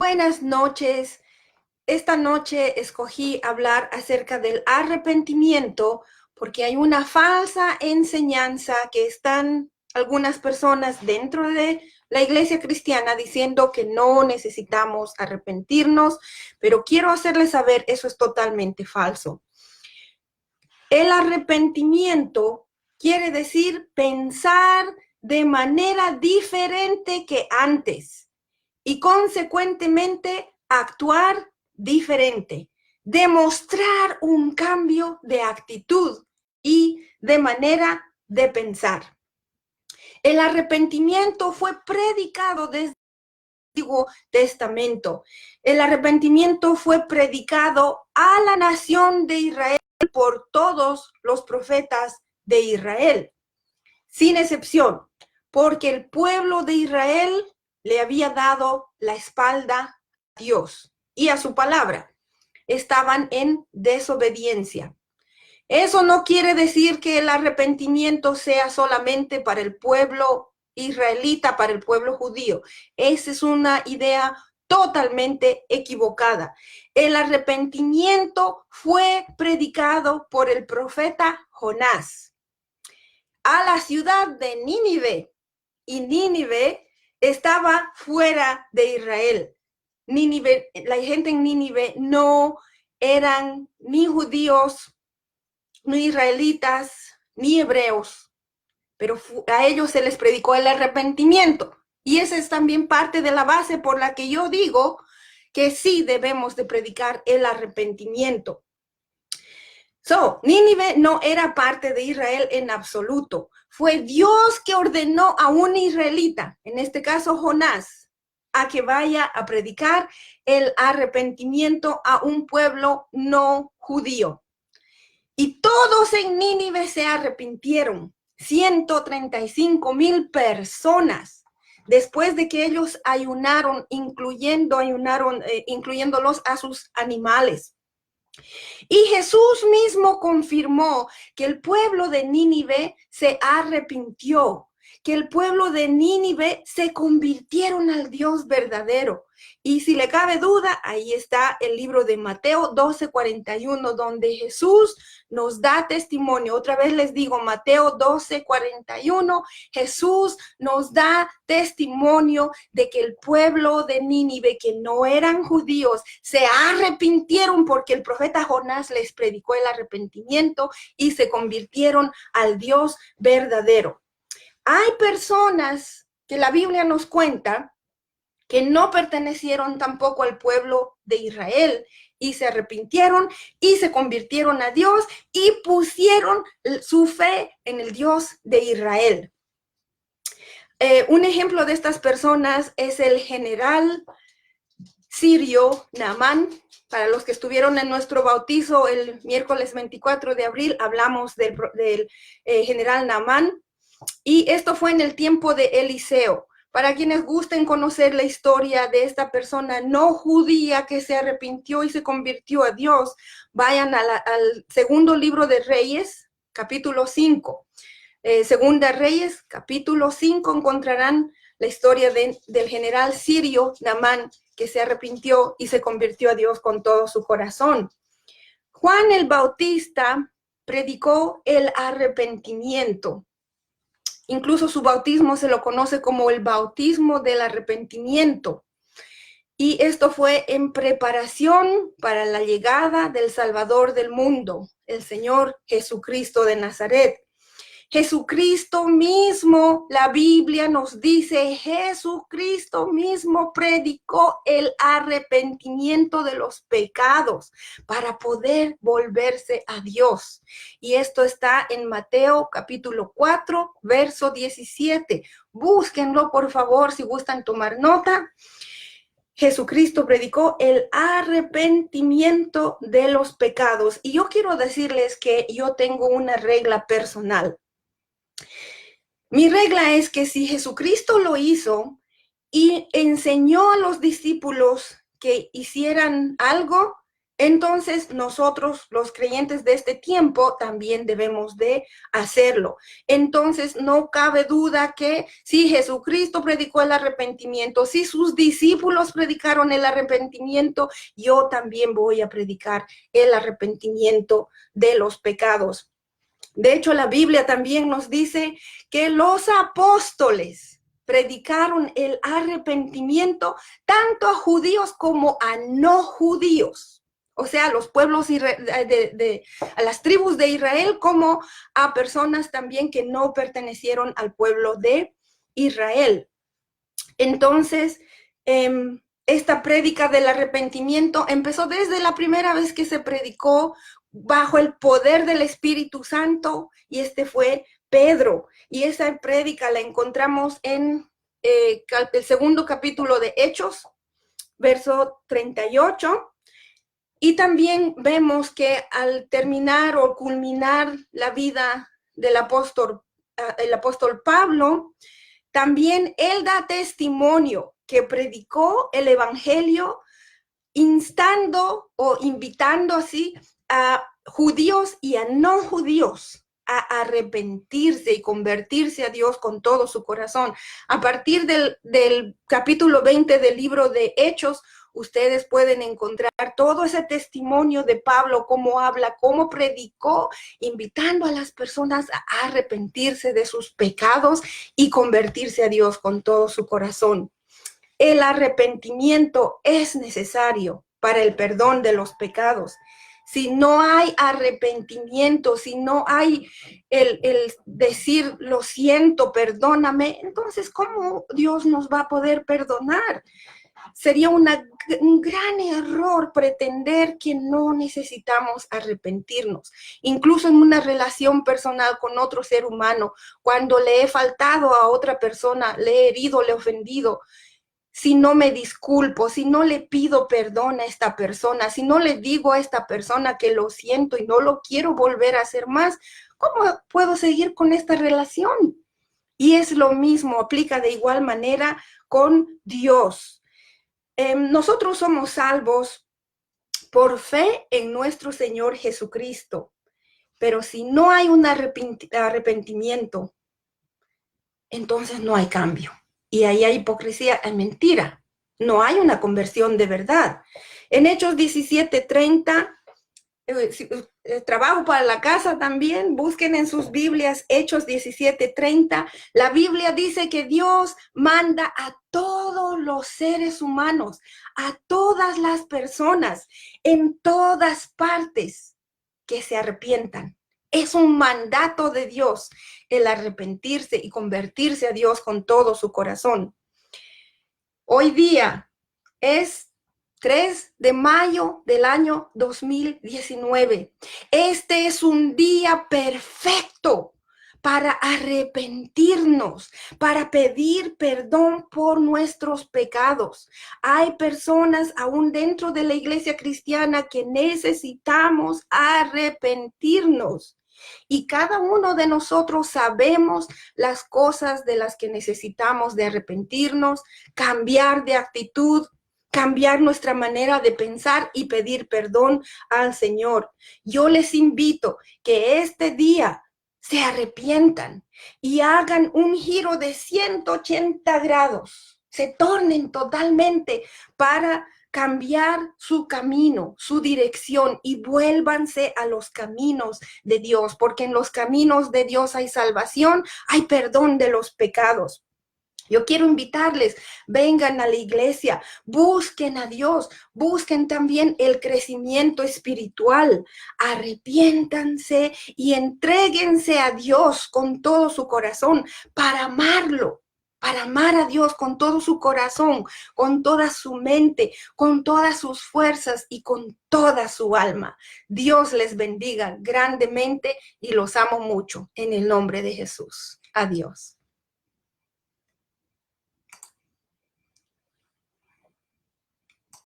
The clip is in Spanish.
Buenas noches. Esta noche escogí hablar acerca del arrepentimiento porque hay una falsa enseñanza que están algunas personas dentro de la iglesia cristiana diciendo que no necesitamos arrepentirnos, pero quiero hacerles saber, eso es totalmente falso. El arrepentimiento quiere decir pensar de manera diferente que antes y consecuentemente actuar diferente, demostrar un cambio de actitud y de manera de pensar. El arrepentimiento fue predicado desde el Antiguo Testamento. El arrepentimiento fue predicado a la nación de Israel por todos los profetas de Israel, sin excepción, porque el pueblo de Israel le había dado la espalda a Dios y a su palabra. Estaban en desobediencia. Eso no quiere decir que el arrepentimiento sea solamente para el pueblo israelita, para el pueblo judío. Esa es una idea totalmente equivocada. El arrepentimiento fue predicado por el profeta Jonás a la ciudad de Nínive, y Nínive estaba fuera de Israel. Nínive, la gente en Nínive no eran ni judíos, ni israelitas, ni hebreos, pero a ellos se les predicó el arrepentimiento. Y esa es también parte de la base por la que yo digo que sí debemos de predicar el arrepentimiento. Nínive no era parte de Israel en absoluto. Fue Dios que ordenó a un israelita, en este caso Jonás, a que vaya a predicar el arrepentimiento a un pueblo no judío. Y todos en Nínive se arrepintieron, 135,000 personas, después de que ellos ayunaron, incluyéndolos a sus animales. Y Jesús mismo confirmó que el pueblo de Nínive se arrepintió, que el pueblo de Nínive se convirtieron al Dios verdadero. Y si le cabe duda, ahí está el libro de Mateo 12:41, donde Jesús nos da testimonio. Otra vez les digo, Mateo 12:41, Jesús nos da testimonio de que el pueblo de Nínive, que no eran judíos, se arrepintieron porque el profeta Jonás les predicó el arrepentimiento y se convirtieron al Dios verdadero. Hay personas que la Biblia nos cuenta que no pertenecieron tampoco al pueblo de Israel y se arrepintieron y se convirtieron a Dios y pusieron su fe en el Dios de Israel. Un ejemplo de estas personas es el general sirio Naamán. Para los que estuvieron en nuestro bautizo el miércoles 24 de abril, hablamos del general Naamán. Y esto fue en el tiempo de Eliseo. Para quienes gusten conocer la historia de esta persona no judía que se arrepintió y se convirtió a Dios, vayan al segundo libro de Reyes, capítulo 5. Segunda Reyes, capítulo 5, encontrarán la historia del general sirio Naamán, que se arrepintió y se convirtió a Dios con todo su corazón. Juan el Bautista predicó el arrepentimiento. Incluso su bautismo se lo conoce como el bautismo del arrepentimiento. Y esto fue en preparación para la llegada del Salvador del mundo, el Señor Jesucristo de Nazaret. Jesucristo mismo, la Biblia nos dice, Jesucristo mismo predicó el arrepentimiento de los pecados para poder volverse a Dios. Y esto está en Mateo capítulo 4, verso 17. Búsquenlo, por favor, si gustan tomar nota. Jesucristo predicó el arrepentimiento de los pecados. Y yo quiero decirles que yo tengo una regla personal. Mi regla es que si Jesucristo lo hizo y enseñó a los discípulos que hicieran algo, Entonces, nosotros, los creyentes de este tiempo, también debemos de hacerlo. Entonces, no cabe duda que si Jesucristo predicó el arrepentimiento, si sus discípulos predicaron el arrepentimiento, yo también voy a predicar el arrepentimiento de los pecados. De hecho, la Biblia también nos dice que los apóstoles predicaron el arrepentimiento tanto a judíos como a no judíos. O sea, a los pueblos a las tribus de Israel, como a personas también que no pertenecieron al pueblo de Israel. Entonces, esta prédica del arrepentimiento empezó desde la primera vez que se predicó bajo el poder del Espíritu Santo, y este fue Pedro. Y esa prédica la encontramos en el segundo capítulo de Hechos, verso 38. Y también vemos que al terminar o culminar la vida del apóstol, el apóstol Pablo, también él da testimonio que predicó el evangelio instando o invitando así a judíos y a no judíos a arrepentirse y convertirse a Dios con todo su corazón. A partir del capítulo 20 del libro de Hechos, ustedes pueden encontrar todo ese testimonio de Pablo, cómo habla, cómo predicó, invitando a las personas a arrepentirse de sus pecados y convertirse a Dios con todo su corazón. El arrepentimiento es necesario para el perdón de los pecados. Si no hay arrepentimiento, si no hay el decir lo siento, perdóname, entonces ¿cómo Dios nos va a poder perdonar? Sería un gran error pretender que no necesitamos arrepentirnos. Incluso en una relación personal con otro ser humano, cuando le he faltado a otra persona, le he herido, le he ofendido, si no me disculpo, si no le pido perdón a esta persona, si no le digo a esta persona que lo siento y no lo quiero volver a hacer más, ¿cómo puedo seguir con esta relación? Y es lo mismo, aplica de igual manera con Dios. Nosotros somos salvos por fe en nuestro Señor Jesucristo, pero si no hay un arrepentimiento, entonces no hay cambio. Y ahí hay hipocresía, hay mentira. No hay una conversión de verdad. En Hechos 17:30, trabajo para la casa también, busquen en sus Biblias Hechos 17:30. La Biblia dice que Dios manda a todos los seres humanos, a todas las personas, en todas partes, que se arrepientan. Es un mandato de Dios el arrepentirse y convertirse a Dios con todo su corazón. Hoy día es 3 de mayo del año 2019. Este es un día perfecto para arrepentirnos, para pedir perdón por nuestros pecados. Hay personas aún dentro de la iglesia cristiana que necesitamos arrepentirnos. Y cada uno de nosotros sabemos las cosas de las que necesitamos de arrepentirnos, cambiar de actitud, cambiar nuestra manera de pensar y pedir perdón al Señor. Yo les invito que este día se arrepientan y hagan un giro de 180 grados, se tornen totalmente para cambiar su camino, su dirección, y vuélvanse a los caminos de Dios, porque en los caminos de Dios hay salvación, hay perdón de los pecados. Yo quiero invitarles, vengan a la iglesia, busquen a Dios, busquen también el crecimiento espiritual, arrepiéntanse y entréguense a Dios con todo su corazón para amarlo, para amar a Dios con todo su corazón, con toda su mente, con todas sus fuerzas y con toda su alma. Dios les bendiga grandemente y los amo mucho en el nombre de Jesús. Adiós.